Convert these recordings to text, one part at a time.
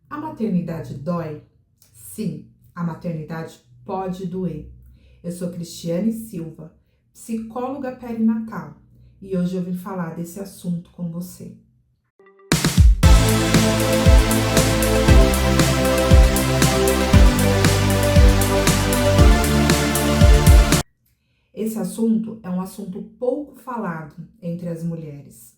A maternidade dói? Sim, a maternidade pode doer. Eu sou Cristiane Silva, psicóloga perinatal, e hoje eu vim falar desse assunto com você. Esse assunto é um assunto pouco falado entre as mulheres.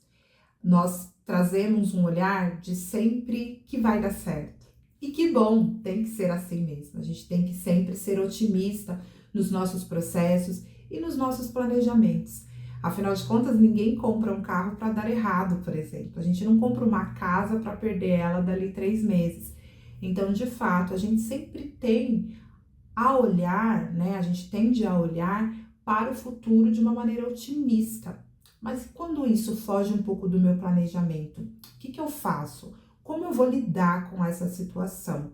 Nós trazemos um olhar de sempre que vai dar certo. E que bom, tem que ser assim mesmo. A gente tem que sempre ser otimista nos nossos processos e nos nossos planejamentos. Afinal de contas, ninguém compra um carro para dar errado, por exemplo. A gente não compra uma casa para perder ela dali 3 meses. Então, de fato, a gente sempre tem a olhar, né? A gente tende a olhar para o futuro de uma maneira otimista. Mas quando isso foge um pouco do meu planejamento, o que eu faço? Como eu vou lidar com essa situação?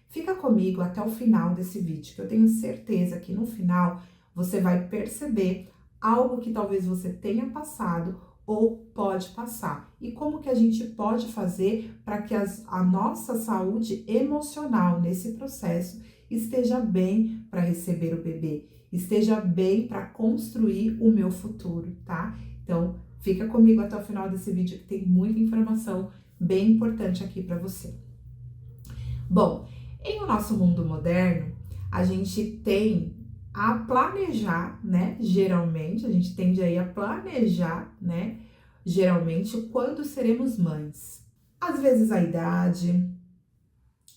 Fica comigo até o final desse vídeo, que eu tenho certeza que no final você vai perceber algo que talvez você tenha passado ou pode passar. E como que a gente pode fazer para que a nossa saúde emocional nesse processo esteja bem para receber o bebê, esteja bem para construir o meu futuro, tá? Então, fica comigo até o final desse vídeo que tem muita informação bem importante aqui para você. Bom, em o nosso mundo moderno, a gente tem a planejar, né? Geralmente, a gente tende aí a planejar, né? Geralmente, quando seremos mães. Às vezes a idade,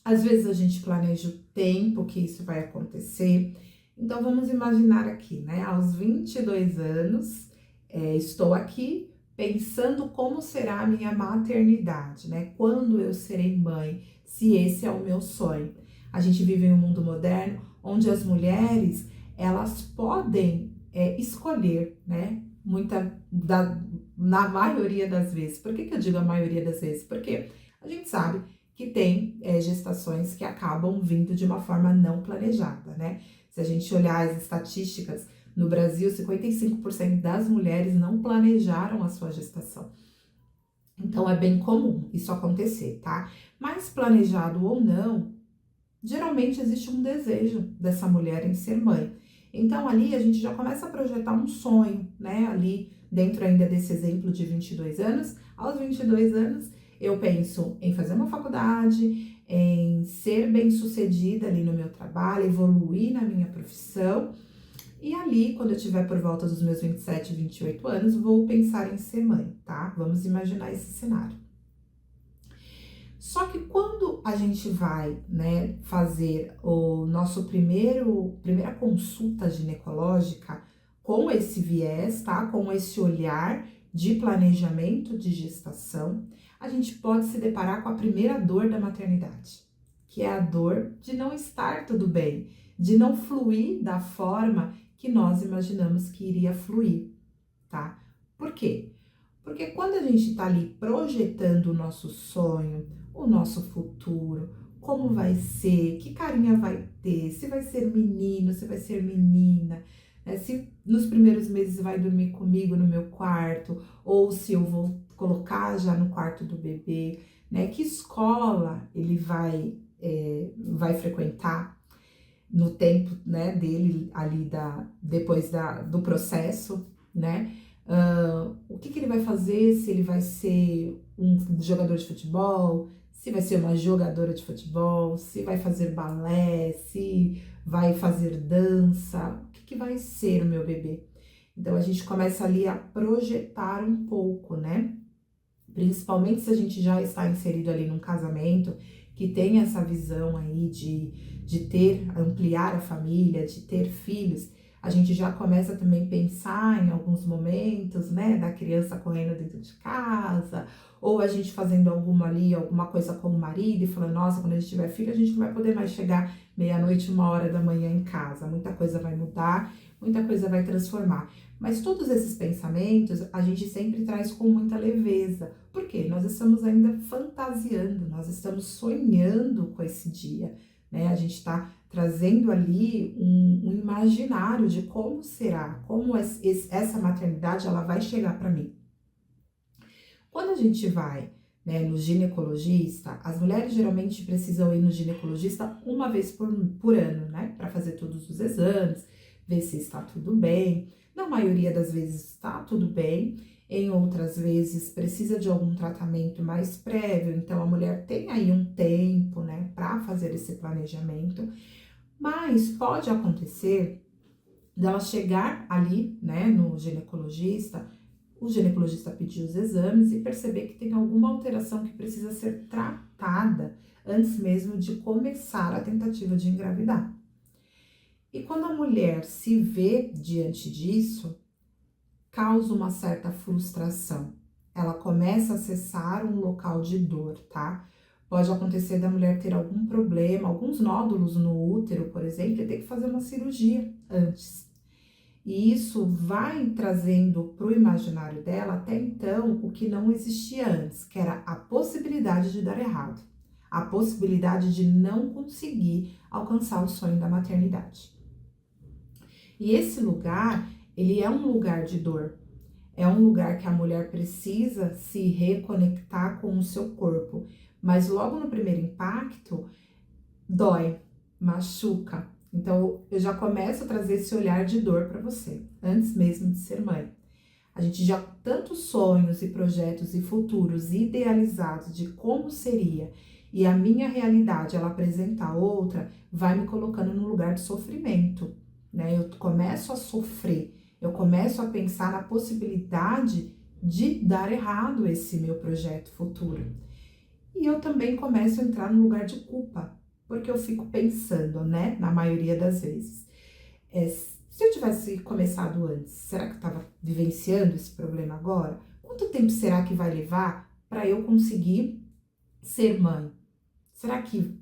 às vezes a gente planeja o tempo que isso vai acontecer. Então, vamos imaginar aqui, né? Aos 22 anos, estou aqui pensando como será a minha maternidade, né? Quando eu serei mãe, se esse é o meu sonho. A gente vive em um mundo moderno onde as mulheres, elas podem escolher, né? Na maioria das vezes. Por que eu digo a maioria das vezes? Porque a gente sabe que tem gestações que acabam vindo de uma forma não planejada, né? Se a gente olhar as estatísticas, no Brasil, 55% das mulheres não planejaram a sua gestação. Então, é bem comum isso acontecer, tá? Mas planejado ou não, geralmente existe um desejo dessa mulher em ser mãe. Então, ali a gente já começa a projetar um sonho, né? Ali, dentro ainda desse exemplo de 22 anos, aos 22 anos, eu penso em fazer uma faculdade, em ser bem-sucedida ali no meu trabalho, evoluir na minha profissão. E ali, quando eu tiver por volta dos meus 27, 28 anos, vou pensar em ser mãe, tá? Vamos imaginar esse cenário. Só que quando a gente vai, né, fazer o nosso primeira consulta ginecológica com esse viés, tá? Com esse olhar de planejamento de gestação, a gente pode se deparar com a primeira dor da maternidade, que é a dor de não estar tudo bem, de não fluir da forma que nós imaginamos que iria fluir, tá? Por quê? Porque quando a gente tá ali projetando o nosso sonho, o nosso futuro, como vai ser, que carinha vai ter, se vai ser menino, se vai ser menina, né? Se nos primeiros meses vai dormir comigo no meu quarto, ou se eu vou colocar já no quarto do bebê, né? Que escola ele vai frequentar no tempo, né, dele ali depois do processo, né? O que ele vai fazer, se ele vai ser um jogador de futebol, se vai ser uma jogadora de futebol, se vai fazer balé, se vai fazer dança, o que vai ser o meu bebê? Então a gente começa ali a projetar um pouco, né? Principalmente se a gente já está inserido ali num casamento que tem essa visão aí de ampliar a família, de ter filhos, a gente já começa também a pensar em alguns momentos, né, da criança correndo dentro de casa, ou a gente fazendo alguma coisa com o marido e falando, nossa, quando a gente tiver filho, a gente não vai poder mais chegar meia-noite, 1h da manhã em casa, muita coisa vai mudar, muita coisa vai transformar. Mas todos esses pensamentos a gente sempre traz com muita leveza, porque nós estamos ainda fantasiando, nós estamos sonhando com esse dia, né? A gente está trazendo ali um imaginário de como será, como essa maternidade ela vai chegar para mim. Quando a gente vai né, no ginecologista, as mulheres geralmente precisam ir no ginecologista uma vez por ano, né, para fazer todos os exames, ver se está tudo bem. Na maioria das vezes está tudo bem, em outras vezes precisa de algum tratamento mais prévio, então a mulher tem aí um tempo, né, para fazer esse planejamento, mas pode acontecer dela chegar ali, né, no ginecologista, o ginecologista pedir os exames e perceber que tem alguma alteração que precisa ser tratada antes mesmo de começar a tentativa de engravidar. E quando a mulher se vê diante disso, causa uma certa frustração. Ela começa a acessar um local de dor, tá? Pode acontecer da mulher ter algum problema, alguns nódulos no útero, por exemplo, e ter que fazer uma cirurgia antes. E isso vai trazendo para o imaginário dela até então o que não existia antes, que era a possibilidade de dar errado, a possibilidade de não conseguir alcançar o sonho da maternidade. E esse lugar, ele é um lugar de dor, é um lugar que a mulher precisa se reconectar com o seu corpo, mas logo no primeiro impacto, dói, machuca. Então, eu já começo a trazer esse olhar de dor para você, antes mesmo de ser mãe. A gente já tantos sonhos e projetos e futuros idealizados de como seria, e a minha realidade, ela apresenta outra, vai me colocando no lugar de sofrimento, né? Eu começo a sofrer, eu começo a pensar na possibilidade de dar errado esse meu projeto futuro. E eu também começo a entrar no lugar de culpa, porque eu fico pensando, né, na maioria das vezes, se eu tivesse começado antes, será que eu estava vivenciando esse problema agora? Quanto tempo será que vai levar para eu conseguir ser mãe? Será que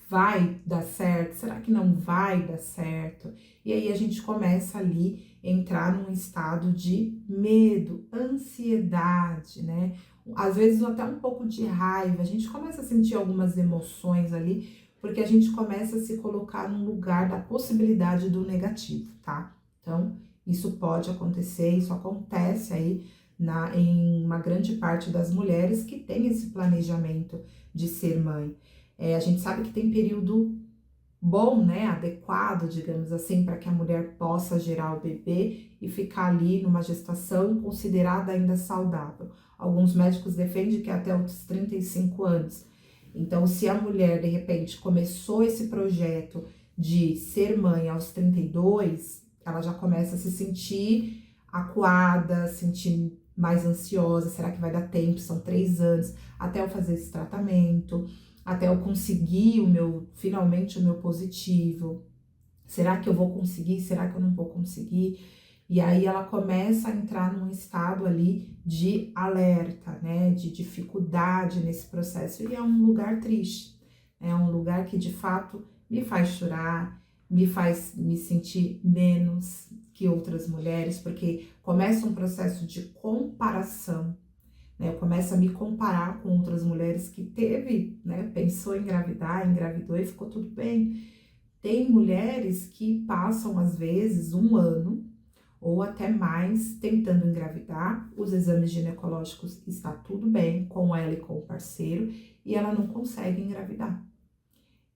vai dar certo? Será que não vai dar certo? E aí a gente começa ali a entrar num estado de medo, ansiedade, né? Às vezes até um pouco de raiva, a gente começa a sentir algumas emoções ali, porque a gente começa a se colocar no lugar da possibilidade do negativo, tá? Então, isso pode acontecer, isso acontece aí em uma grande parte das mulheres que tem esse planejamento de ser mãe. A gente sabe que tem período bom, né, adequado, digamos assim, para que a mulher possa gerar o bebê e ficar ali numa gestação considerada ainda saudável. Alguns médicos defendem que é até os 35 anos. Então, se a mulher, de repente, começou esse projeto de ser mãe aos 32, ela já começa a se sentir acuada, sentir mais ansiosa. Será que vai dar tempo? São 3 anos até eu fazer esse tratamento, até eu conseguir finalmente o meu positivo. Será que eu vou conseguir? Será que eu não vou conseguir? E aí ela começa a entrar num estado ali de alerta, né? De dificuldade nesse processo. E é um lugar triste, é um lugar que de fato me faz chorar, me faz me sentir menos que outras mulheres, porque começa um processo de comparação, né? Eu começo a me comparar com outras mulheres que né? Pensou em engravidar, engravidou e ficou tudo bem. Tem mulheres que passam, às vezes, 1 ano ou até mais tentando engravidar, os exames ginecológicos está tudo bem com ela e com o parceiro e ela não consegue engravidar.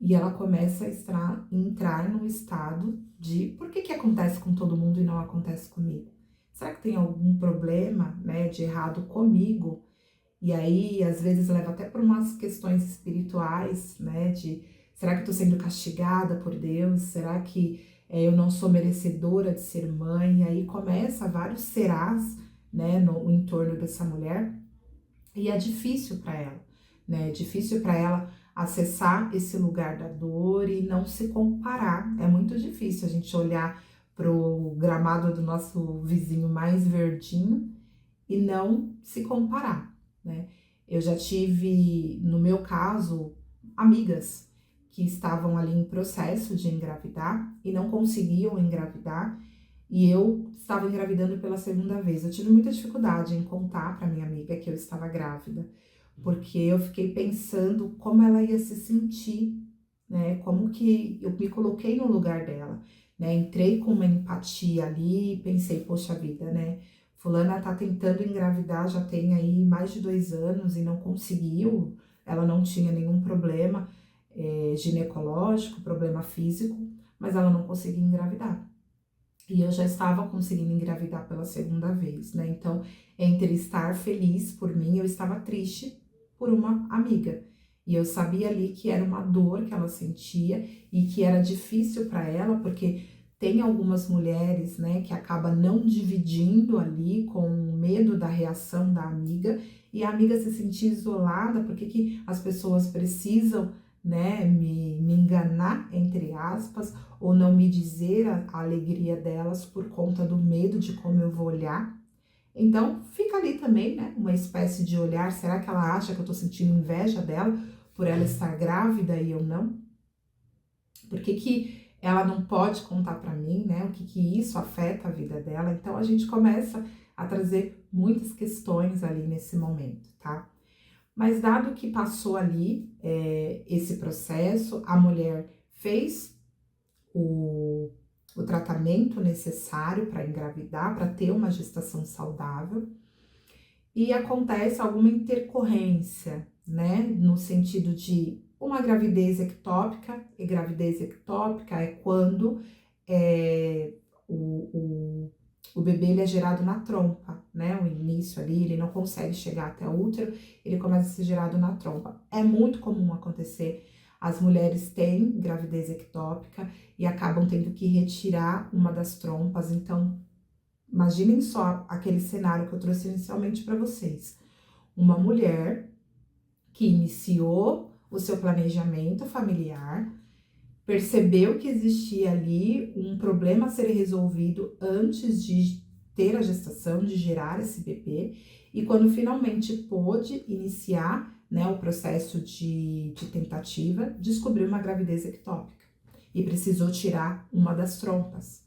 E ela começa a entrar num estado de por que acontece com todo mundo e não acontece comigo? Será que tem algum problema, né, de errado comigo? E aí, às vezes, leva até por umas questões espirituais, né, de será que eu tô sendo castigada por Deus? Será que eu não sou merecedora de ser mãe? E aí começa vários serás, né, no entorno dessa mulher, e é difícil para ela, né? É difícil para ela acessar esse lugar da dor e não se comparar. É muito difícil a gente olhar pro gramado do nosso vizinho mais verdinho e não se comparar, né? Eu já tive, no meu caso, amigas que estavam ali em processo de engravidar e não conseguiam engravidar, e eu estava engravidando pela segunda vez. Eu tive muita dificuldade em contar para minha amiga que eu estava grávida, porque eu fiquei pensando como ela ia se sentir, né? Como que eu me coloquei no lugar dela, né? Entrei com uma empatia ali e pensei, poxa vida, né? fulana tá tentando engravidar já tem aí mais de 2 anos e não conseguiu, ela não tinha nenhum problema ginecológico, problema físico, mas ela não conseguia engravidar. E eu já estava conseguindo engravidar pela segunda vez, né? Então, entre estar feliz por mim, eu estava triste por uma amiga. E eu sabia ali que era uma dor que ela sentia e que era difícil para ela, porque tem algumas mulheres, né, que acabam não dividindo ali com medo da reação da amiga e a amiga se sentir isolada, porque que as pessoas precisam, né, me enganar, entre aspas, ou não me dizer a alegria delas por conta do medo de como eu vou olhar. Então, fica ali também, né, uma espécie de olhar, será que ela acha que eu tô sentindo inveja dela por ela estar grávida e eu não? Por que que ela não pode contar para mim, né, o que que isso afeta a vida dela? Então, a gente começa a trazer muitas questões ali nesse momento, tá? Mas dado que passou ali esse processo, a mulher fez o tratamento necessário para engravidar, para ter uma gestação saudável, e acontece alguma intercorrência, né, no sentido de uma gravidez ectópica, e gravidez ectópica é quando é, o, o bebê ele é gerado na trompa, né, o início ali, ele não consegue chegar até o útero, ele começa a ser gerado na trompa. É muito comum acontecer, as mulheres têm gravidez ectópica e acabam tendo que retirar uma das trompas, então imaginem só aquele cenário que eu trouxe inicialmente para vocês. Uma mulher que iniciou o seu planejamento familiar, percebeu que existia ali um problema a ser resolvido antes de ter a gestação, de gerar esse bebê, e quando finalmente pôde iniciar, né, o processo de tentativa, descobriu uma gravidez ectópica e precisou tirar uma das trompas.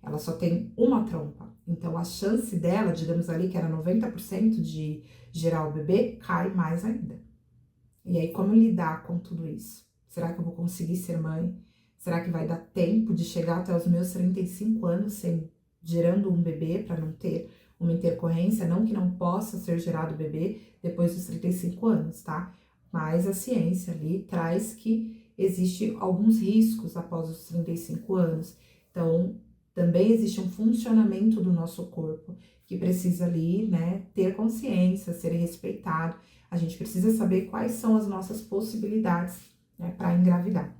Ela só tem uma trompa, então a chance dela, digamos ali que era 90% de gerar o bebê, cai mais ainda. E aí, como lidar com tudo isso? Será que eu vou conseguir ser mãe? Será que vai dar tempo de chegar até os meus 35 anos sem gerando um bebê para não ter uma intercorrência? Não que não possa ser gerado bebê depois dos 35 anos, tá? Mas a ciência ali traz que existe alguns riscos após os 35 anos. Então, também existe um funcionamento do nosso corpo que precisa ali, né, ter consciência, ser respeitado. A gente precisa saber quais são as nossas possibilidades, né, para engravidar.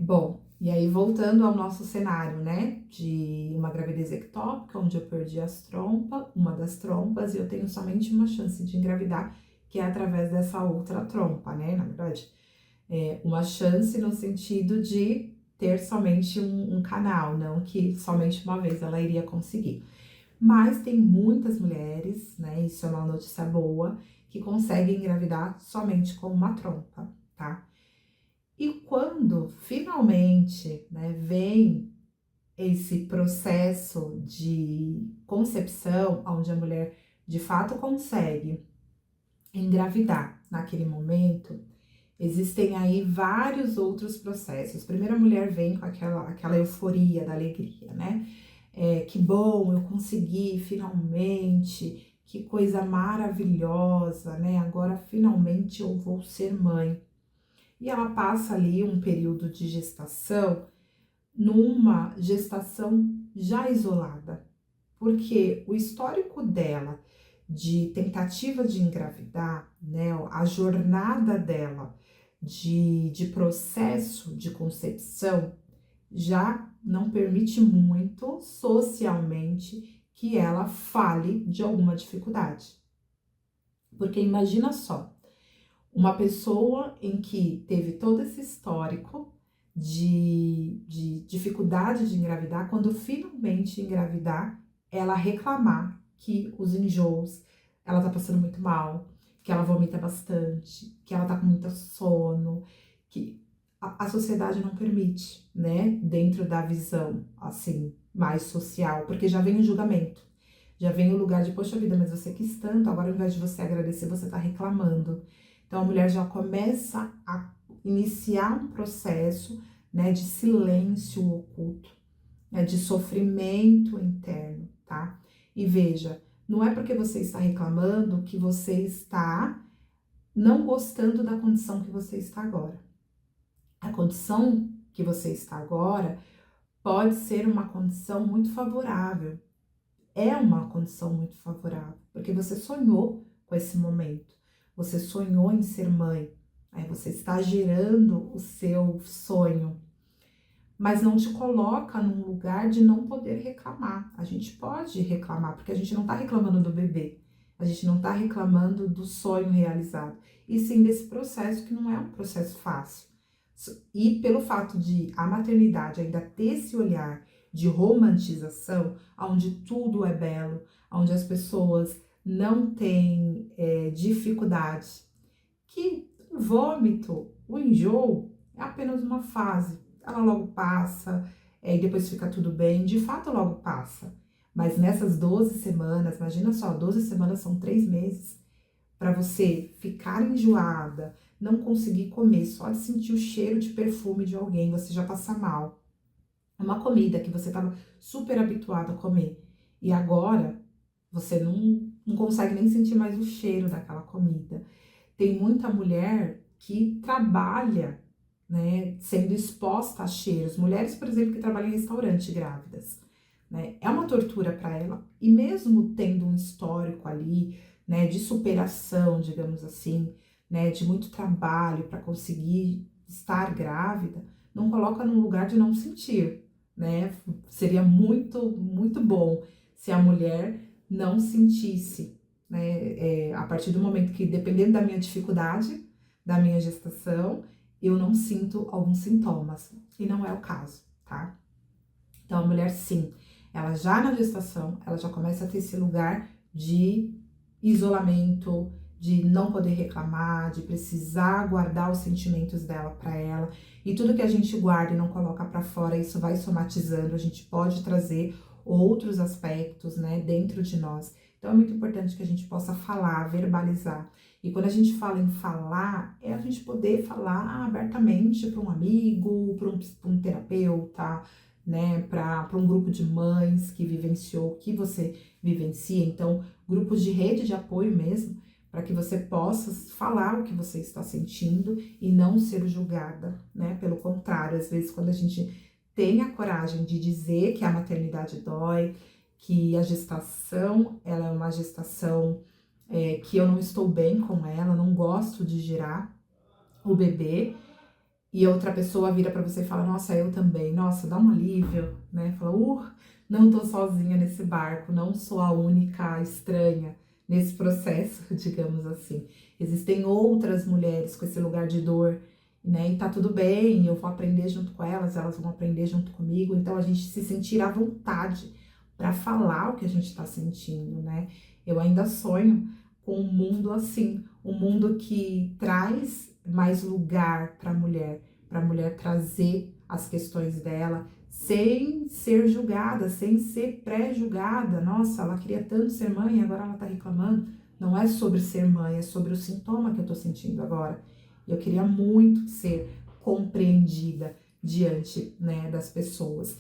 Bom, e aí voltando ao nosso cenário, né, de uma gravidez ectópica, onde eu perdi uma das trompas, e eu tenho somente uma chance de engravidar, que é através dessa outra trompa, né, na verdade. Uma chance no sentido de ter somente um canal, não que somente uma vez ela iria conseguir. Mas tem muitas mulheres, né, isso é uma notícia boa, que conseguem engravidar somente com uma trompa, tá? E quando finalmente, né, vem esse processo de concepção, onde a mulher de fato consegue engravidar naquele momento, existem aí vários outros processos. Primeiro a mulher vem com aquela euforia da alegria, né? Que bom, eu consegui finalmente, que coisa maravilhosa, né? Agora finalmente eu vou ser mãe. E ela passa ali um período de gestação, numa gestação já isolada, porque o histórico dela de tentativa de engravidar, né? A jornada dela de processo de concepção já não permite muito socialmente que ela fale de alguma dificuldade. Porque imagina só, uma pessoa em que teve todo esse histórico de dificuldade de engravidar, quando finalmente engravidar, ela reclamar que os enjoos, ela tá passando muito mal, que ela vomita bastante, que ela tá com muito sono, que a sociedade não permite, né? Dentro da visão, assim, mais social, porque já vem o julgamento, já vem o lugar de, poxa vida, mas você quis tanto, agora ao invés de você agradecer, você tá reclamando. Então a mulher já começa a iniciar um processo, né, de silêncio oculto, né, de sofrimento interno, tá? E veja, não é porque você está reclamando que você está não gostando da condição que você está agora. A condição que você está agora pode ser uma condição muito favorável. É uma condição muito favorável, porque você sonhou com esse momento. Você sonhou em ser mãe. Aí você está gerando o seu sonho, mas não te coloca num lugar de não poder reclamar. A gente pode reclamar, porque a gente não está reclamando do bebê, a gente não está reclamando do sonho realizado, e sim desse processo que não é um processo fácil. E pelo fato de a maternidade ainda ter esse olhar de romantização, onde tudo é belo, onde as pessoas não têm dificuldade, que o vômito, o enjoo é apenas uma fase, ela logo passa, e depois fica tudo bem, de fato logo passa. Mas nessas 12 semanas, imagina só, 12 semanas são 3 meses, para você ficar enjoada, não conseguir comer, só de sentir o cheiro de perfume de alguém, você já passa mal. Uma comida que você estava super habituado a comer, e agora você não consegue nem sentir mais o cheiro daquela comida. Tem muita mulher que trabalha, né, sendo exposta a cheiros. Mulheres, por exemplo, que trabalham em restaurante grávidas, né? É uma tortura para ela. E mesmo tendo um histórico ali, né, de superação, digamos assim, né, de muito trabalho para conseguir estar grávida, não coloca num lugar de não sentir, né? Seria muito bom se a mulher não sentisse, né? A partir do momento que, dependendo da minha dificuldade, da minha gestação, eu não sinto alguns sintomas, e não é o caso, tá? Então, a mulher, sim, ela já na gestação, ela já começa a ter esse lugar de isolamento, de não poder reclamar, de precisar guardar os sentimentos dela para ela, e tudo que a gente guarda e não coloca para fora, isso vai somatizando, a gente pode trazer outros aspectos, né, dentro de nós. Então, é muito importante que a gente possa falar, verbalizar. E quando a gente fala em falar, é a gente poder falar abertamente para um amigo, para um terapeuta, né, para um grupo de mães que vivenciou o que você vivencia. Então, grupos de rede de apoio mesmo, para que você possa falar o que você está sentindo e não ser julgada, né? Pelo contrário, às vezes quando a gente tem a coragem de dizer que a maternidade dói, que a gestação, ela é uma gestação que eu não estou bem com ela, não gosto de gerar o bebê, e outra pessoa vira para você e fala, nossa, eu também, nossa, dá um alívio, né? Fala, não tô sozinha nesse barco, não sou a única estranha nesse processo, digamos assim. Existem outras mulheres com esse lugar de dor, né? E tá tudo bem, eu vou aprender junto com elas, elas vão aprender junto comigo, então a gente se sentir à vontade para falar o que a gente tá sentindo, né? Eu ainda sonho com um mundo assim, um mundo que traz mais lugar para a mulher trazer as questões dela sem ser julgada, sem ser pré-julgada. Nossa, ela queria tanto ser mãe, agora ela tá reclamando. Não é sobre ser mãe, é sobre o sintoma que eu tô sentindo agora. Eu queria muito ser compreendida diante, né, das pessoas.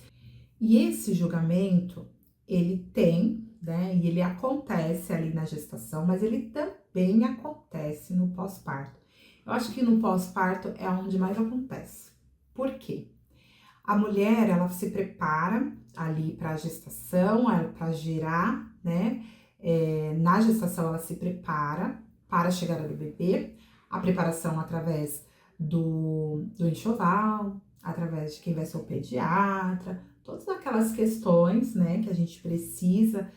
E esse julgamento, ele tem, né, e ele acontece ali na gestação, mas ele também acontece no pós-parto. Eu acho que no pós-parto é onde mais acontece. Por quê? A mulher, ela se prepara ali para a gestação, para gerar, né? Na gestação, ela se prepara para a chegada do bebê, a preparação através do enxoval, através de quem vai ser o pediatra, todas aquelas questões, né, que a gente precisa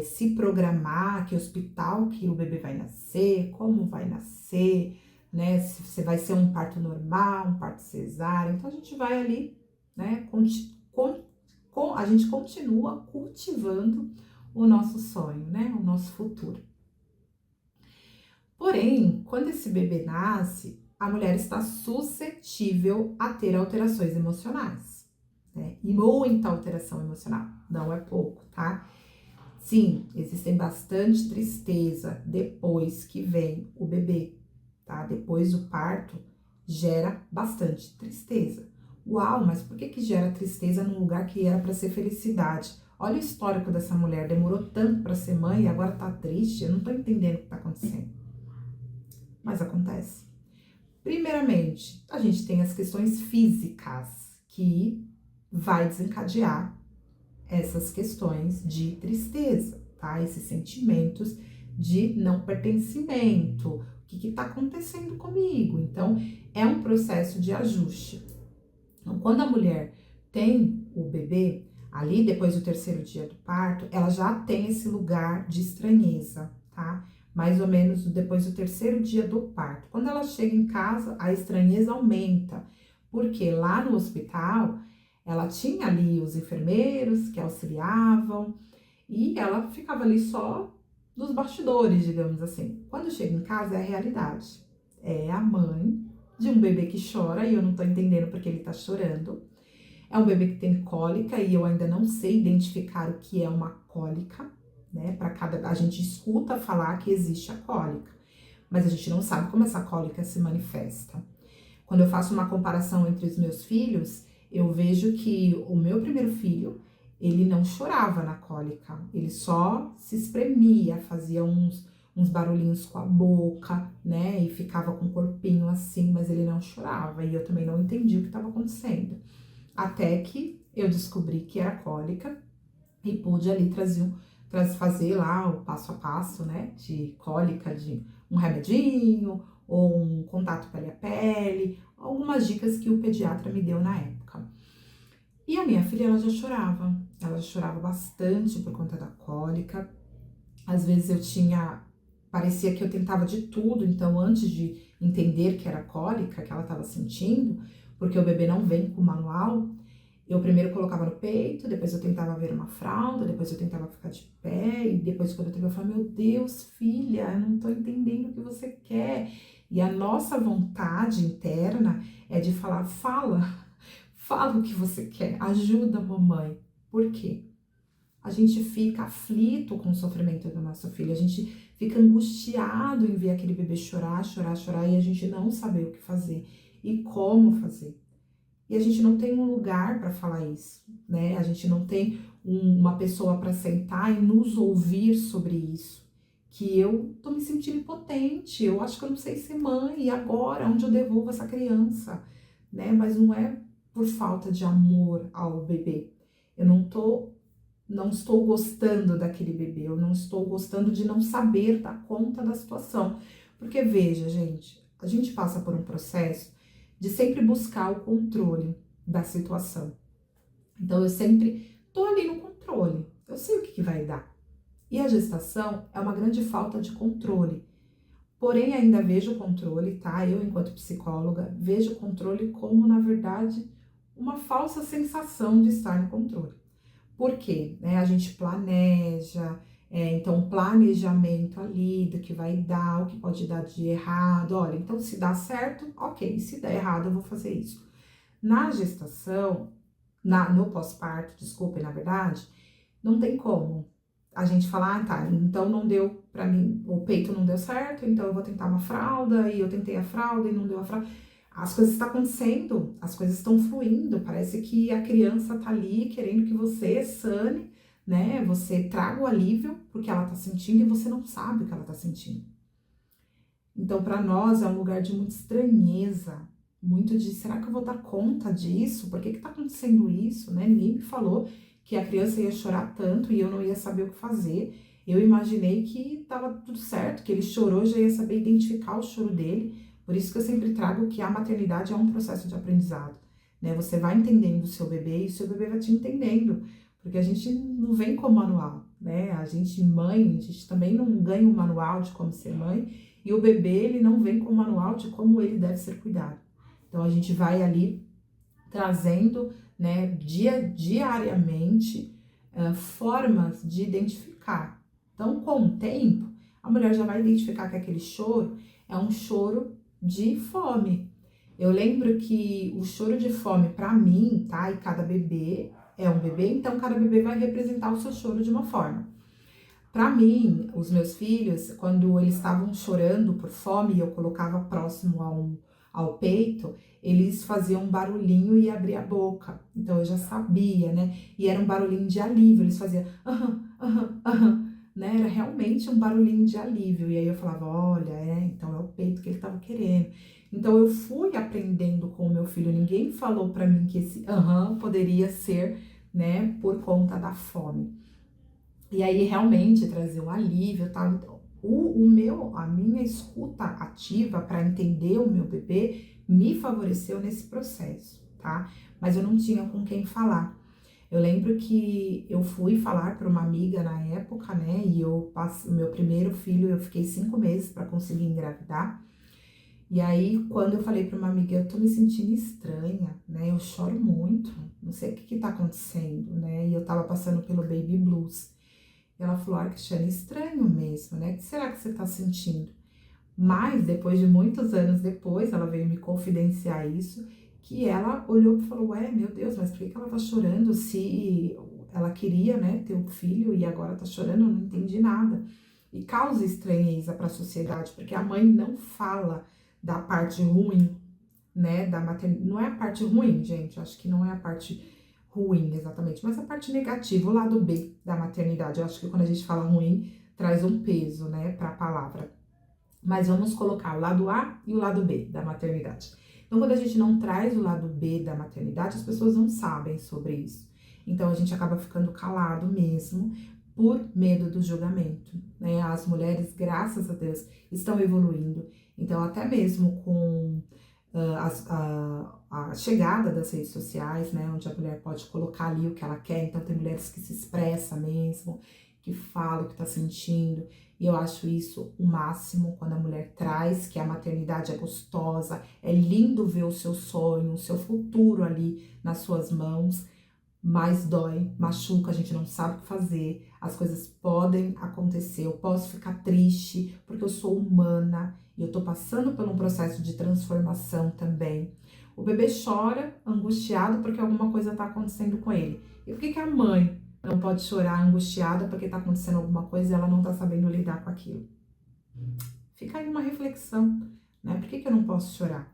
se programar, que hospital que o bebê vai nascer, como vai nascer, né, se vai ser um parto normal, um parto cesárea. Então a gente vai ali, né, a gente continua cultivando o nosso sonho, né, o nosso futuro. Porém, quando esse bebê nasce, a mulher está suscetível a ter alterações emocionais, né? E muita alteração emocional, não é pouco, tá? Sim, existem bastante tristeza depois que vem o bebê, tá? Depois do parto, gera bastante tristeza. Uau, mas por que gera tristeza num lugar que era para ser felicidade? olha o histórico dessa mulher, demorou tanto para ser mãe e agora tá triste, eu não tô entendendo o que tá acontecendo. Mas acontece. Primeiramente, a gente tem as questões físicas que vai desencadear essas questões de tristeza, tá? Esses sentimentos de não pertencimento. O que está acontecendo comigo? Então, é um processo de ajuste. Então, quando a mulher tem o bebê, ali depois do terceiro dia do parto, ela já tem esse lugar de estranheza, tá? Mais ou menos depois do terceiro dia do parto. Quando ela chega em casa, a estranheza aumenta, porque lá no hospital, ela tinha ali os enfermeiros que auxiliavam e ela ficava ali só nos bastidores, digamos assim. Quando chega em casa, é a realidade. É a mãe de um bebê que chora e eu não tô entendendo porque ele tá chorando. É um bebê que tem cólica e eu ainda não sei identificar o que é uma cólica, né? A gente escuta falar que existe a cólica, mas a gente não sabe como essa cólica se manifesta. Quando eu faço uma comparação entre os meus filhos, eu vejo que o meu primeiro filho, ele não chorava na cólica, ele só se espremia, fazia uns barulhinhos com a boca, né? E ficava com o corpinho assim, mas ele não chorava. E eu também não entendi o que estava acontecendo. Até que eu descobri que era cólica e pude ali fazer lá o passo a passo, né? De cólica, de um remedinho ou um contato pele a pele, algumas dicas que o pediatra me deu na época. E a minha filha, ela já chorava bastante por conta da cólica. Às vezes parecia que eu tentava de tudo, então antes de entender que era cólica, que ela estava sentindo, porque o bebê não vem com manual, eu primeiro colocava no peito, depois eu tentava ver uma fralda, depois eu tentava ficar de pé, e depois quando eu tentava, eu falava, meu Deus, filha, eu não tô entendendo o que você quer. E a nossa vontade interna é de falar, fala o que você quer, ajuda a mamãe. Por quê? A gente fica aflito com o sofrimento do nosso filho, a gente fica angustiado em ver aquele bebê chorar, e a gente não saber o que fazer e como fazer. E a gente não tem um lugar para falar isso, né? A gente não tem uma pessoa para sentar e nos ouvir sobre isso. Que eu tô me sentindo impotente, eu acho que eu não sei ser mãe, e agora? Onde eu devolvo essa criança? Né? Mas não é por falta de amor ao bebê. Eu não estou gostando daquele bebê, eu não estou gostando de não saber dar conta da situação. Porque veja, gente, a gente passa por um processo de sempre buscar o controle da situação. Então, eu sempre tô ali no controle, eu sei o que vai dar. E a gestação é uma grande falta de controle. Porém, ainda vejo o controle, tá? Eu, enquanto psicóloga, vejo o controle como, na verdade, uma falsa sensação de estar no controle. Por quê? Né? A gente planeja, então planejamento ali do que vai dar, o que pode dar de errado. Olha, então se dá certo, ok. Se der errado, eu vou fazer isso. Na gestação, no pós-parto, desculpe, na verdade, não tem como a gente falar, ah, tá, então não deu pra mim, o peito não deu certo, então eu vou tentar uma fralda, e eu tentei a fralda e não deu a fralda. As coisas estão acontecendo, as coisas estão fluindo, parece que a criança tá ali querendo que você sane, né, você traga o alívio porque ela tá sentindo e você não sabe o que ela tá sentindo. Então, para nós é um lugar de muita estranheza, muito de, será que eu vou dar conta disso? Por que tá acontecendo isso, né? Ninguém me falou que a criança ia chorar tanto e eu não ia saber o que fazer. Eu imaginei que tava tudo certo, que ele chorou, já ia saber identificar o choro dele. Por isso que eu sempre trago que a maternidade é um processo de aprendizado, né? Você vai entendendo o seu bebê e o seu bebê vai te entendendo, porque a gente não vem com manual, né? A gente, mãe, a gente também não ganha um manual de como ser mãe, e o bebê, ele não vem com o manual de como ele deve ser cuidado. Então, a gente vai ali trazendo, né, diariamente, formas de identificar. Então, com o tempo, a mulher já vai identificar que aquele choro é um choro de fome. Eu lembro que o choro de fome, para mim, tá? E cada bebê é um bebê, então cada bebê vai representar o seu choro de uma forma. Para mim, os meus filhos, quando eles estavam chorando por fome, eu colocava próximo ao peito, eles faziam um barulhinho e abriam a boca. Então eu já sabia, né? E era um barulhinho de alívio, eles faziam aham, aham, aham, né? Era realmente um barulhinho de alívio. E aí eu falava, olha, então é o peito que ele tava querendo. Então eu fui aprendendo com o meu filho, ninguém falou para mim que esse aham poderia ser, né, por conta da fome. E aí realmente trazer um alívio, tal. Então, a minha escuta ativa para entender o meu bebê me favoreceu nesse processo, tá? Mas eu não tinha com quem falar. Eu lembro que eu fui falar para uma amiga na época, né? E eu passei o meu primeiro filho, eu fiquei 5 meses para conseguir engravidar. E aí, quando eu falei para uma amiga, eu tô me sentindo estranha, né? Eu choro muito, não sei o que que tá acontecendo, né? E eu tava passando pelo baby blues. Ela falou, ah, Cristiane, estranho mesmo, né? O que será que você tá sentindo? Mas, depois de muitos anos depois, ela veio me confidenciar isso, que ela olhou e falou, ué, meu Deus, mas por que ela tá chorando se ela queria, né, ter um filho e agora tá chorando? Eu não entendi nada. E causa estranheza para a sociedade, porque a mãe não fala da parte ruim, né, da maternidade. Não é a parte ruim, gente, acho que não é a parte ruim exatamente, mas a parte negativa, o lado B da maternidade. Eu acho que quando a gente fala ruim, traz um peso, né, para a palavra. Mas vamos colocar o lado A e o lado B da maternidade. Então, quando a gente não traz o lado B da maternidade, as pessoas não sabem sobre isso. Então, a gente acaba ficando calado mesmo por medo do julgamento, né? As mulheres, graças a Deus, estão evoluindo. Então, até mesmo com a chegada das redes sociais, né? Onde a mulher pode colocar ali o que ela quer. Então, tem mulheres que se expressam mesmo, que falam o que tá sentindo. E eu acho isso o máximo quando a mulher traz que a maternidade é gostosa, é lindo ver o seu sonho, o seu futuro ali nas suas mãos, mas dói, machuca, a gente não sabe o que fazer, as coisas podem acontecer, eu posso ficar triste porque eu sou humana e eu tô passando por um processo de transformação também. O bebê chora angustiado porque alguma coisa tá acontecendo com ele. E por que a mãe não pode chorar angustiada porque tá acontecendo alguma coisa e ela não tá sabendo lidar com aquilo? Fica aí uma reflexão, né? Por que eu não posso chorar?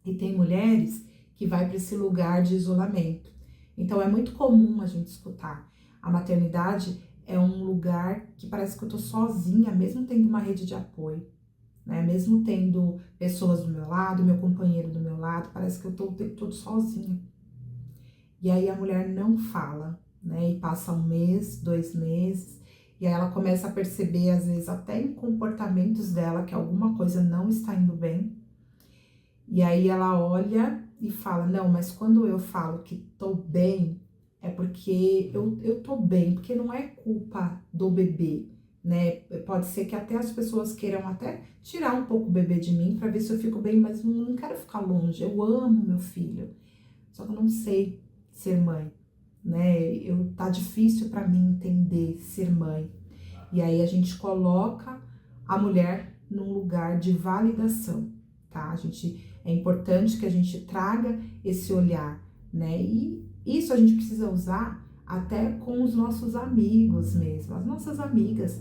E tem mulheres que vai para esse lugar de isolamento. Então é muito comum a gente escutar. A maternidade é um lugar que parece que eu tô sozinha, mesmo tendo uma rede de apoio, né? Mesmo tendo pessoas do meu lado, meu companheiro do meu lado, parece que eu tô o tempo todo sozinha. E aí a mulher não fala, né? E passa 1 mês, 2 meses, e aí ela começa a perceber, às vezes, até em comportamentos dela, que alguma coisa não está indo bem. E aí ela olha e fala, não, mas quando eu falo que tô bem, é porque eu tô bem, porque não é culpa do bebê, né? Pode ser que até as pessoas queiram até tirar um pouco o bebê de mim para ver se eu fico bem, mas não quero ficar longe, eu amo meu filho. Só que eu não sei ser mãe, né? Tá difícil para mim entender ser mãe. E aí a gente coloca a mulher num lugar de validação, tá? É importante que a gente traga esse olhar, né? E isso a gente precisa usar até com os nossos amigos mesmo, as nossas amigas.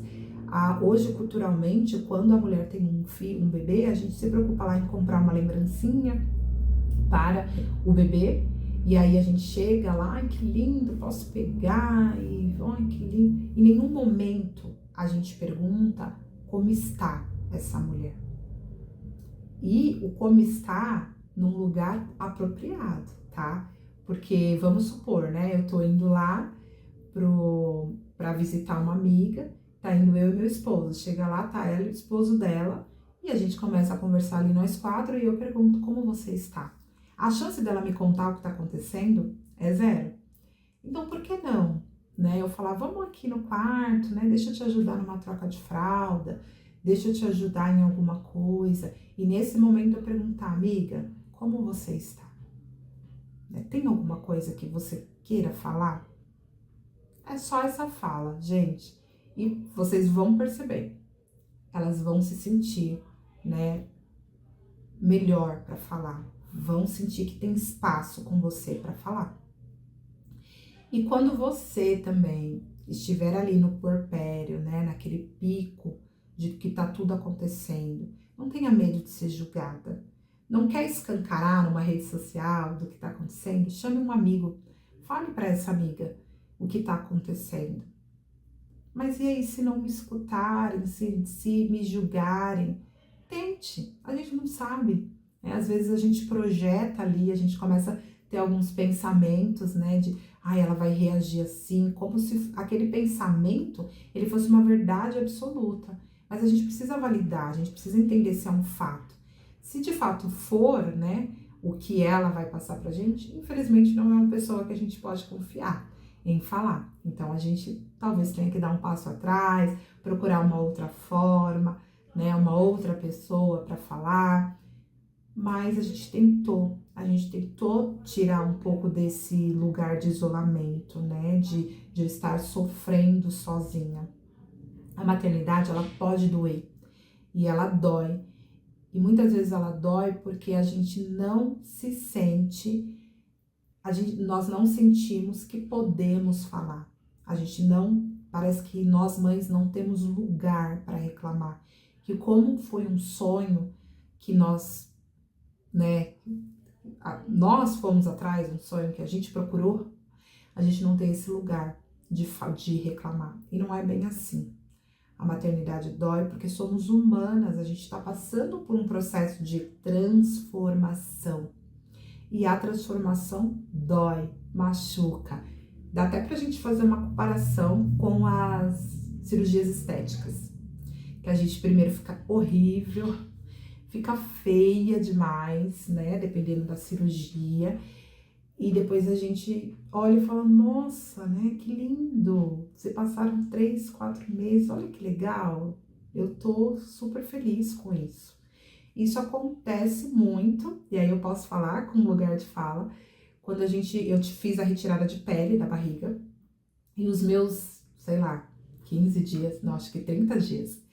Hoje, culturalmente, quando a mulher tem um filho, um bebê, a gente se preocupa lá em comprar uma lembrancinha para o bebê. E aí a gente chega lá, ai que lindo, posso pegar, e ai que lindo. Em nenhum momento a gente pergunta como está essa mulher. E o como está num lugar apropriado, tá? Porque vamos supor, né? Eu tô indo lá pra visitar uma amiga, tá indo eu e meu esposo. Chega lá, tá ela e o esposo dela, e a gente começa a conversar ali nós 4 e eu pergunto como você está. A chance dela me contar o que tá acontecendo é 0. Então, por que não? Né? Eu falar, vamos aqui no quarto, né? Deixa eu te ajudar numa troca de fralda, deixa eu te ajudar em alguma coisa. E nesse momento eu perguntar, amiga, como você está? Né? Tem alguma coisa que você queira falar? É só essa fala, gente. E vocês vão perceber, elas vão se sentir, né, melhor para falar, vão sentir que tem espaço com você para falar. E quando você também estiver ali no puerpério, né, naquele pico de que tá tudo acontecendo, não tenha medo de ser julgada. Não quer escancarar numa rede social do que está acontecendo? Chame um amigo, fale para essa amiga o que está acontecendo. Mas e aí, se não me escutarem, se me julgarem? Tente, a gente não sabe, né? Às vezes a gente projeta ali, a gente começa a ter alguns pensamentos, né, de, ai, ela vai reagir assim, como se aquele pensamento, ele fosse uma verdade absoluta. Mas a gente precisa validar, a gente precisa entender se é um fato. Se de fato for, né, o que ela vai passar pra gente, infelizmente não é uma pessoa que a gente pode confiar em falar. Então a gente talvez tenha que dar um passo atrás, procurar uma outra forma, né, uma outra pessoa para falar, mas a gente tentou tirar um pouco desse lugar de isolamento, né, de eu estar sofrendo sozinha. A maternidade, ela pode doer, e ela dói, e muitas vezes ela dói porque a gente não se sente, nós não sentimos que podemos falar, a gente não, parece que nós mães não temos lugar para reclamar, que como foi um sonho que nós, né, nós fomos atrás, um sonho que a gente procurou, a gente não tem esse lugar de reclamar. E não é bem assim. A maternidade dói porque somos humanas, a gente está passando por um processo de transformação. E a transformação dói, machuca. Dá até pra gente fazer uma comparação com as cirurgias estéticas. Que a gente primeiro fica horrível, fica feia demais, né? Dependendo da cirurgia. E depois a gente olha e fala, nossa, né? Que lindo! Você passaram 3, 4 meses, olha que legal. Eu tô super feliz com isso. Isso acontece muito, e aí eu posso falar com lugar de fala, quando eu te fiz a retirada de pele da barriga, e os meus, sei lá, 15 dias, não, acho que 30 dias,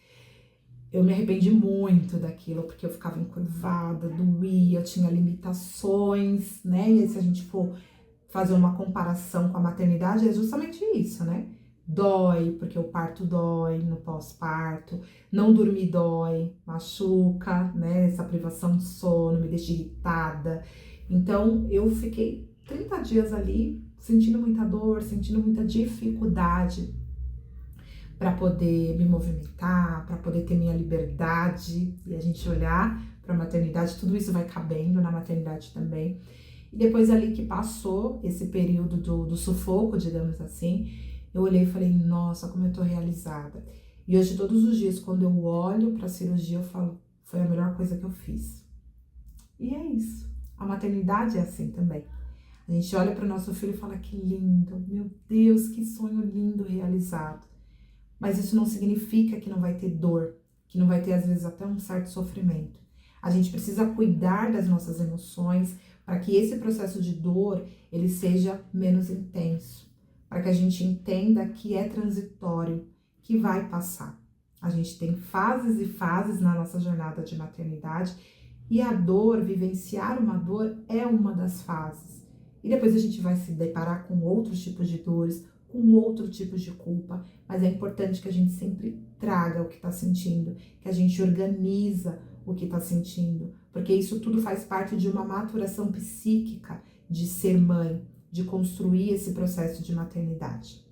eu me arrependi muito daquilo, porque eu ficava encurvada, doía, eu tinha limitações, né? E aí, se a gente for fazer uma comparação com a maternidade, é justamente isso, né? Dói, porque o parto dói no pós-parto, não dormir dói, machuca, né? Essa privação de sono me deixa irritada. Então, eu fiquei 30 dias ali sentindo muita dor, sentindo muita dificuldade para poder me movimentar, para poder ter minha liberdade e a gente olhar para a maternidade, tudo isso vai cabendo na maternidade também. E depois ali que passou esse período do sufoco, digamos assim, eu olhei e falei, nossa, como eu tô realizada. E hoje, todos os dias, quando eu olho para a cirurgia, eu falo, foi a melhor coisa que eu fiz. E é isso. A maternidade é assim também. A gente olha para o nosso filho e fala, que lindo, meu Deus, que sonho lindo realizado. Mas isso não significa que não vai ter dor, que não vai ter, às vezes, até um certo sofrimento. A gente precisa cuidar das nossas emoções para que esse processo de dor, ele seja menos intenso. Para que a gente entenda que é transitório, que vai passar. A gente tem fases e fases na nossa jornada de maternidade e a dor, vivenciar uma dor é uma das fases. E depois a gente vai se deparar com outros tipos de dores, com outros tipos de culpa, mas é importante que a gente sempre traga o que está sentindo, que a gente organiza o que está sentindo, porque isso tudo faz parte de uma maturação psíquica de ser mãe, de construir esse processo de maternidade.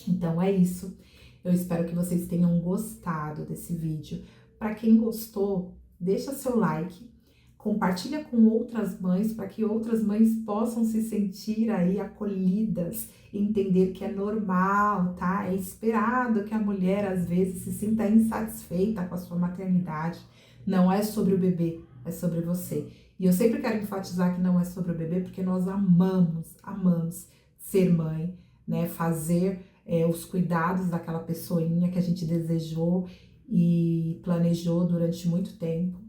Então é isso, eu espero que vocês tenham gostado desse vídeo. Para quem gostou, deixa seu like, compartilha com outras mães para que outras mães possam se sentir aí acolhidas e entender que é normal, tá? É esperado que a mulher às vezes se sinta insatisfeita com a sua maternidade. Não é sobre o bebê, é sobre você. E eu sempre quero enfatizar que não é sobre o bebê porque nós amamos ser mãe, né? Fazer os cuidados daquela pessoinha que a gente desejou e planejou durante muito tempo.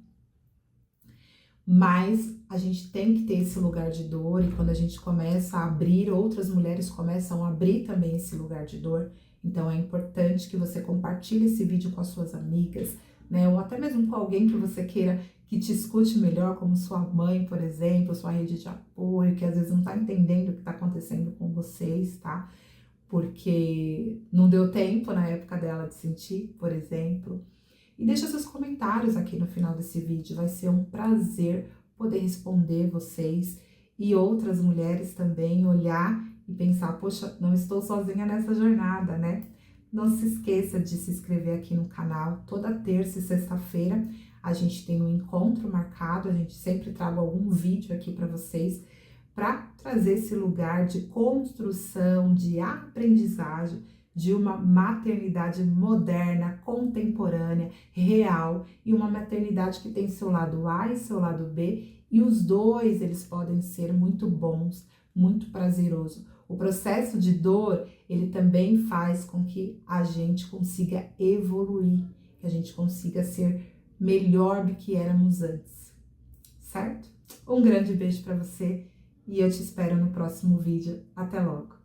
Mas a gente tem que ter esse lugar de dor e quando a gente começa a abrir, outras mulheres começam a abrir também esse lugar de dor. Então é importante que você compartilhe esse vídeo com as suas amigas, né? Ou até mesmo com alguém que você queira que te escute melhor, como sua mãe, por exemplo, sua rede de apoio, que às vezes não tá entendendo o que tá acontecendo com vocês, tá? Porque não deu tempo na época dela de sentir, por exemplo. E deixa seus comentários aqui no final desse vídeo, vai ser um prazer poder responder vocês e outras mulheres também, olhar e pensar, poxa, não estou sozinha nessa jornada, né? Não se esqueça de se inscrever aqui no canal. Toda terça e sexta-feira a gente tem um encontro marcado, a gente sempre traga algum vídeo aqui para vocês, para trazer esse lugar de construção, de aprendizagem, de uma maternidade moderna, contemporânea, real, e uma maternidade que tem seu lado A e seu lado B, e os dois eles podem ser muito bons, muito prazeroso. O processo de dor, ele também faz com que a gente consiga evoluir, que a gente consiga ser melhor do que éramos antes, certo? Um grande beijo para você e eu te espero no próximo vídeo. Até logo!